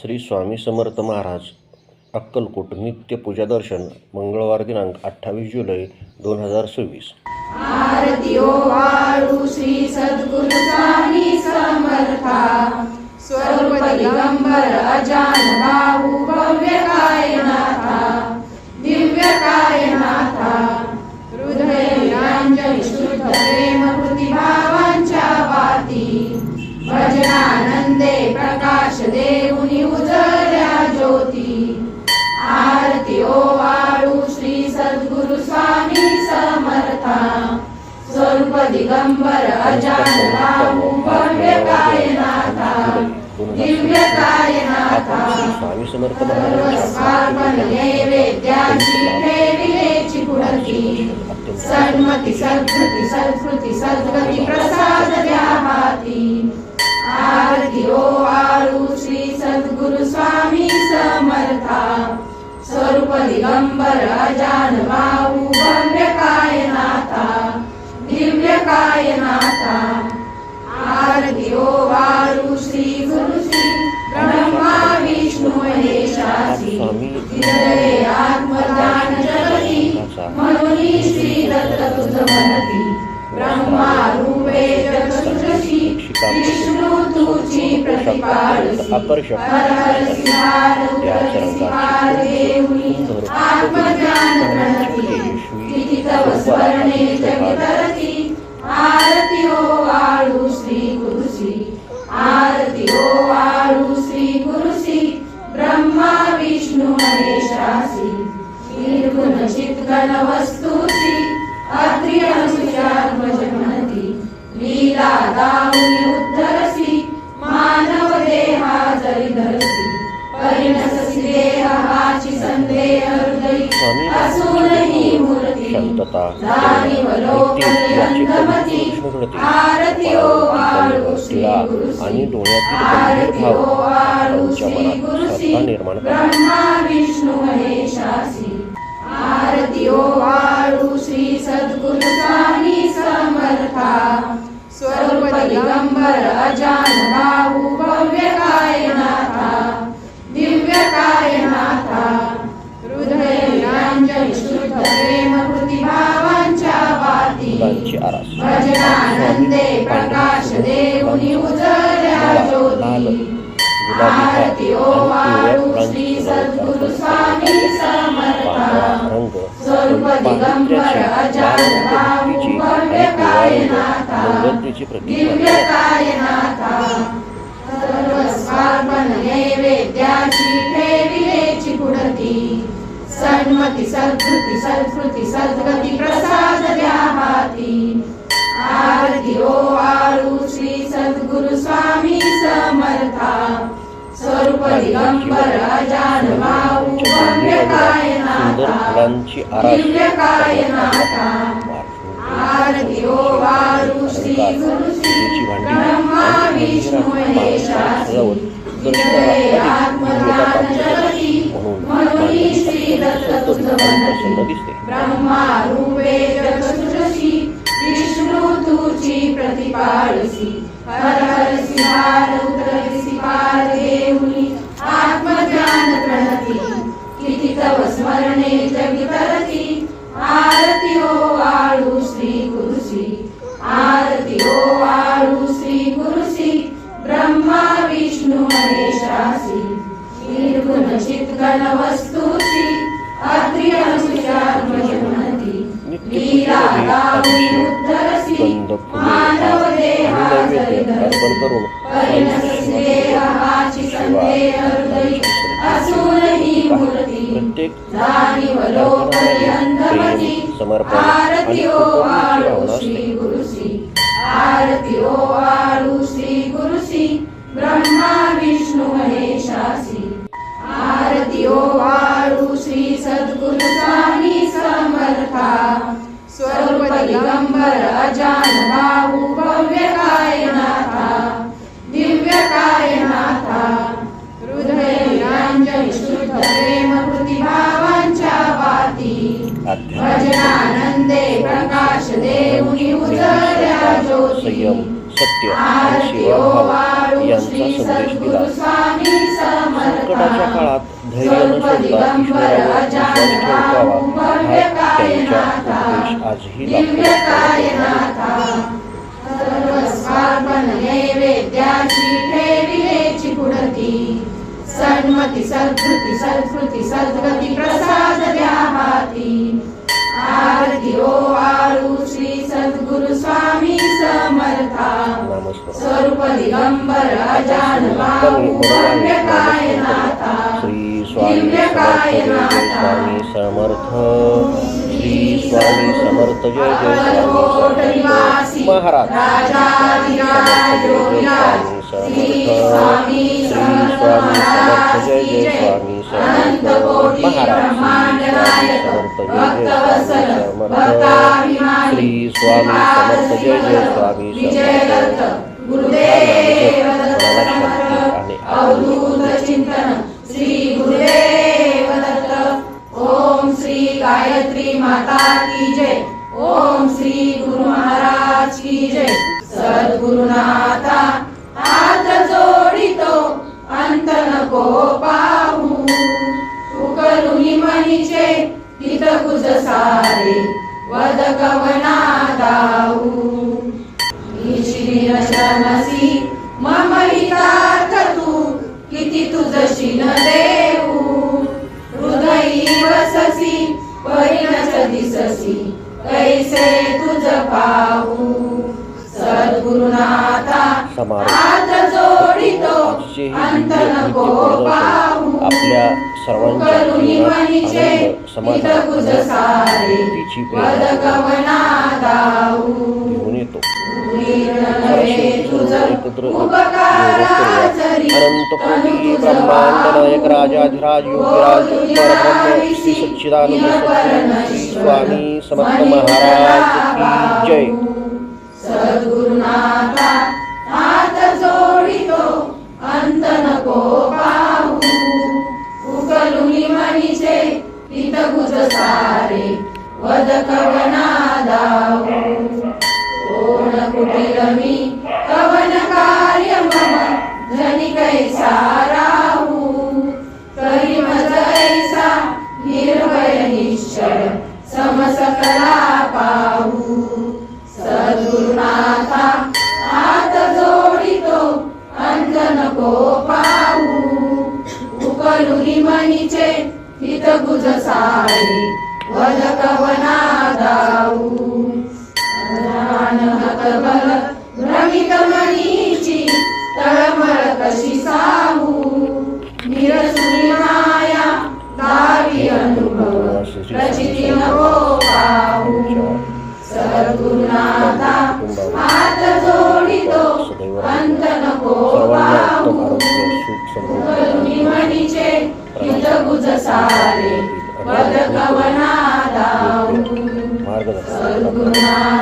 श्री स्वामी समर्थ महाराज अक्कलकोट नित्य पूजा दर्शन मंगळवार दिनांक 28 जुलै 2026। आरती ओ वाळू श्री सद्गुरु स्वामी समर्था स्वरूप दिगंबर अजान बाहू भव्य कायनाथा दिव्य कायनाथा हृदय निरंजन शुद्ध प्रेम कृतिभावांच्या वाती भजनानंदे प्रकाश देऊनी उजळल्या ज्योती। आरती ओ वाळू श्री सद्गुरु स्वामी समर्था स्वरूप दिगंबर अजान बाहू भव्य कायनाथा दिव्य कायनाथा स्वामी समर्थ महाराज नैवेद्याची ठेविलेची पुढती सन्मती सद्गती सत्कृती सद्गती प्रसाद द्या हाती। आरती ओ वाळू श्री सद्गुरु स्वामी समर्था स्वरूप दिगंबर अजान बाहू भव्य कायनाथा दिव्य कायनाथा। आरती ओ वाळू श्री गुरु श्री ब्रह्मा विष्णु महेशासी हृदये आत्मज्ञान जगती मनोनी श्री दत्त तुझ म्हणती ब्रह्मा रूपे जग सृष्टी विष्णु तुझी प्रतिपालसी हर हर सिंहार उदर सिंहार देऊनी आत्मज्ञान प्रणती किती तव स्मरणे जगतरती। आरती ओ वाळू श्री गुरुसी आरती ओ वाळू श्री गुरुसी ब्रह्मा विष्णु महेशासी निर्गुण चित्गण वस्तुसी अत्रि अनुसुयात्मज म्हणती लीला दाऊनी उद्धरसी मानव देहा जरी धरसी परिणससी देहाची संदेह हृदयी असूनही मूर्ती जाणीव लोकले अंधमती। आरती ओ वाळू श्री गुरुसी आरती ओ वाळू श्री गुरुसी ब्रह्मा विष्णु महेशासी। आरती ओ वाळू श्री सद्गुरु स्वामी समर्था स्वरूप दिगंबर अजान बाहू भव्य कायनाथा दिव्य कायनाथा हृदय निरंजन शुद्ध प्रेम कृतिभावांच्या वाती भजनानंदे प्रकाश देऊनी उजळल्या ज्योती। आरती ओ वाळू श्री सद्गुरु स्वामी समर्था स्वरूप दिगंबर अजान बाहू भव्य कायनाथा दिव्य कायनाथा सर्व स्वार्पण नैवेद्याची ठेविलेची पुढती सन्मती सद्गती सत्कृती सद्गती प्रसाद द्या हाती। आरती ओ वाळू श्री सद्गुरु स्वामी समर्था स्वरूप दिगंबर अजान बाहू भव्य कायनाथा दिव्य कायनाथा। आरती ओ वाळू श्री गुरुसी ब्रह्मा विष्णु महेशासी हृदये आत्मज्ञान जगती मनोनी श्री दत्त तुझ म्हणती ब्रह्मा रूपे जग सृष्टी विष्णु तुझी प्रतिपालसी हर हर सिंहार उदर सिंहार देऊनी आत्मज्ञान प्रणती किती तव स्मरणे जगितरती। आरती ओ वाळू श्री गुरुसी आरती ओ वाळू श्री गुरुसी ब्रह्मा विष्णु महेशासी निर्गुण चित्गण वस्तुसी अत्रि अनुसुयात्मज म्हणती लीला दाऊनी उद्धरसी मानव देहा जरी धरसी परिणससी देहाची संदेह हृदयी असूनही मूर्ती जाणीव लोकले अंधमती। आरती ओ वाळू श्री गुरुसी आरती ओ वाळू श्री गुरुसी ब्रह्मा विष्णु महेशासी। आरती ओ वाळू श्री सद्गुरु स्वामी समर्था स्वरूप दिगंबर अजान बाहू भव्य कायनाथा दिव्य कायनाथा हृदय निरंजन शुद्ध प्रेम कृतिभावांच्या वाती भजनानंदे प्रकाश देऊनी उजळल्या ज्योती। सत्य आरती ओ वाळू यांचा संदेश दिला. संकटाच्या काळात धैर्य न सोडता ईश्वरावर विश्वास ठेवावा हा त्यांचा उपदेश आजही लागतो. नैवेद्याची ठेविलेची पुढती सन्मती सद्कृती सत्कृती सद्गती प्रसाद द्या हाती. आरती ओवाळू श्री सद्गुरु स्वामी समर्था स्वरूप दिगंबर अजान बाहू भव्यकाय नाथा श्री स्वामी समर्थ जय जय स्वामी समर्थ. श्री स्वामी समर्थ जय जय स्वामी महाराज श्री स्वामी समर्थ जय जय स्वामी समर्थ महाराज श्री स्वामी समर्थ जय जय स्वामी समर्थ. अवधूत चिंतन श्री गुरुदेव दत्त. ओम श्री गायत्री माता की जय. ओम श्री गुरु महाराज की जय. सद्गुरुनाथा हात जोडितो अंत नको पाहू. उकलुनी मनीचे हित कुज सारे वद कवना दाऊ. ईश्री नशनसी मम हितार्थ तू किती तुझशीन देऊ. हृदयी वससी परिणच दिससी कैसे तुझ पाहू. सद्गुरुनाथा हात जोडितो अंत नको पाहू. आपल्या सर्वांच्या जीवनात समाज सारे वद कवना दाऊ. घेऊन येतो. एकत्र अनंत कोटी ब्रह्मांड नायक राजाधिराज योगीराज परब्रह्म श्री सच्चिदानंद स्वामी समर्थ महाराज की जय. सद्गुरुनाथा हात जोडितो अंत नको पाहू. उकलुनी मनीचे हित गुज सारे वद कवना दाऊ. कोण कुटील मी कवन कार्य मम जनी कैसा राहू. करी मज ऐसा निर्भय निश्चय समसकला पाहू. सद्गुरुनाथा हात जोडितो अंत नको पाहू. उकलुनी मनीचे हित गुज सारे वद कवना दाऊ. बल भ्रमित मनीची तळमळ कशी साहू. निरसुनी माया दावी अनुभव प्रचिती नको पाहू. सद्गुरुनाथा हात जोडितो अंत नको पाहू. उकलुनी मनीचे हित गुज सारे वद कवना दाऊ. सद्गुरुनाथा